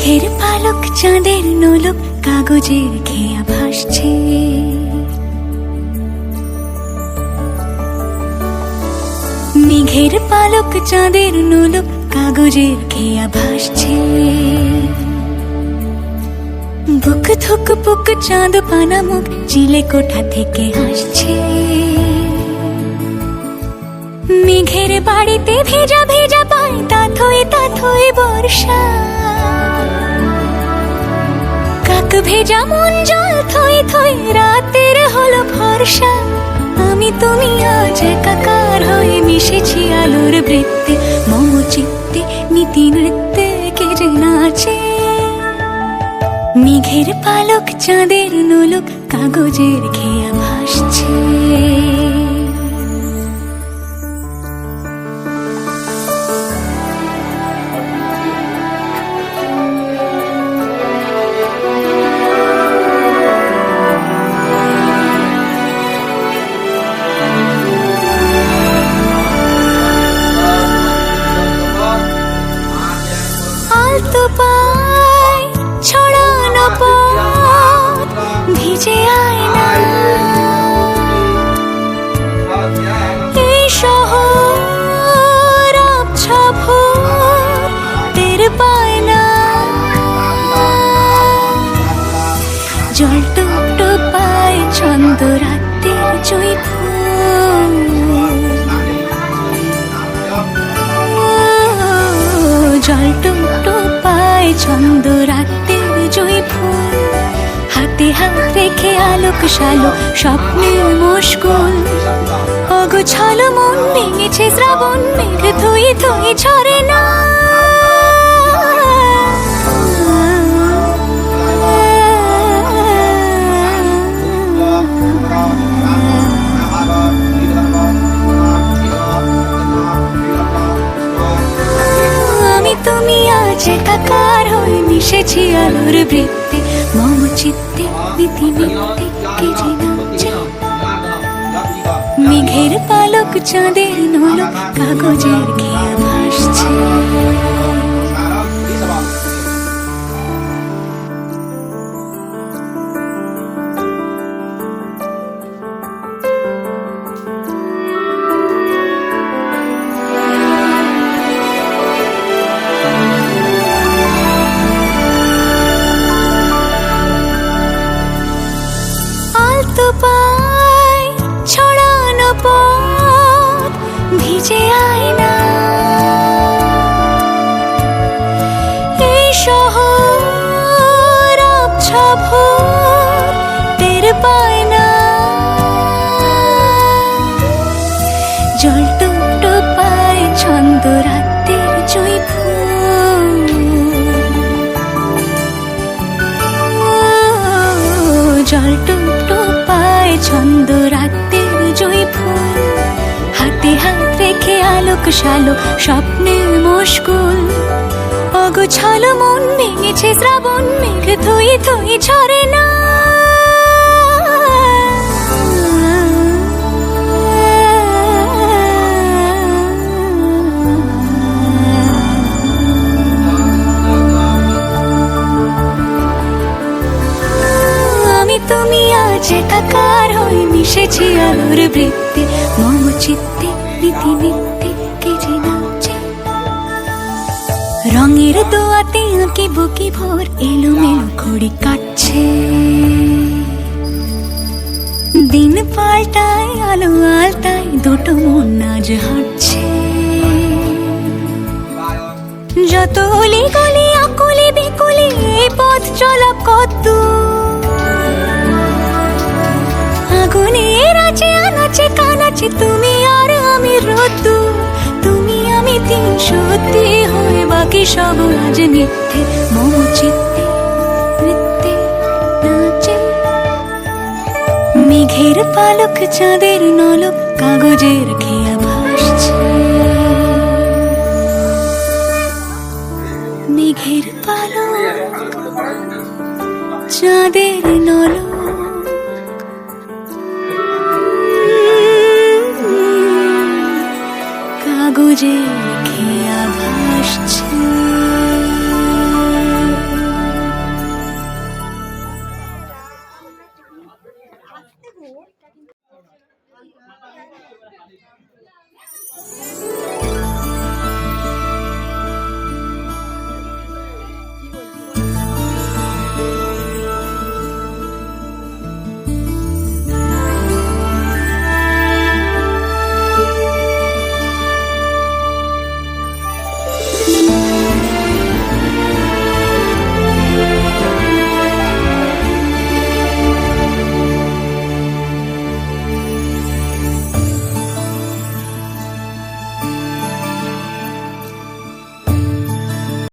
মেঘের পালক চাঁদের নোলক কাগজের খেয়া ভাসছে। মেঘের পালক চাঁদের নোলক কাগজের খেয়া ভাসছে। বুক থুক বুক চাঁদ পানা মুখ চিলে কোঠা থেকে হাসছে। মেঘের বাড়িতে ভেজা ভেজা পায় তাথই বর্ষা। কাক ভেজা মন জল থই থই রাতের হলো ভরসা। আমি তুমি আজ একাকার হয়ে মিশেছি আলোর বৃত্তে। মম চিত্তে নীতি নৃত্যে কে যে নাচে। মেঘের পালক চাঁদের নোলক কাগজের খেয়া ভাসছে। আলতো পায় ছড়ানো পথ ভিজে আয়না। এই শহর আবছা ভোর টের পায় না। জল টুপ টুপ পায় ছন্দ রাতের জুঁই ফুল। জল টুপ টুপ পায় ছন্দ রাতের জুঁই ফুল। হাতে হাত রেখে আলোক শালো স্বপ্নে মুশকুল। অগোছালো মন ভেঙেছে শ্রাবণ মেঘ থই থই ঝরে না। আমি তুমি আজ একাকার হয়ে মিশেছি আলোর বৃত্তে। মম চিত্তে নীতি মিথ্যে কে যে নাচে। মেঘের পালক চাঁদের নোলক কাগজের খেয়া ভাসছে। আলতো পায় ছড়ানো পথ ভিজে আয়না। এই শহর আবছা ভোর টের পায় না। জল টুপ টুপ পায় ছন্দ রাতের জুঁই ফুল। জল টুপ টুপ পায় ছন্দ রাতের জুঁই ফুল। হাতে হাত রেখে আলোক শালো স্বপ্নে মুশকুল। অগোছালো মন ভেঙেছে শ্রাবণ মেঘ থই থই ঝরে না। আমি তুমি আজ একাকার হয়ে মিশেছি আলোর বৃত্তে। মম চিত্তে নীতি মিথ্যে কে যে নাচে। রঙের দোয়াতে আঁকি বুকি ভোর এলোমেলো ঘড়ি কাটছে। দিন পাল্টায় আলো আলতায় দুটো মন আজ হাঁটছে। যত অলি গলি আকুলি বিকুলি এই পথ চলা কত। আগুনের আছে আনাচে কানাচে তুমি আর আমি রোদ্দু। তুমি আমি তিন সত্যি হয়ে বাকি সব আজ মিথ্যে। মম চিত্তে নৃত্যে নাচে। মেঘের পালক চাঁদের নলক কাগজের খেয়া ভাসছে। মেঘের পালক চাঁদের নলক কাগজের খেয়া ভাসছে।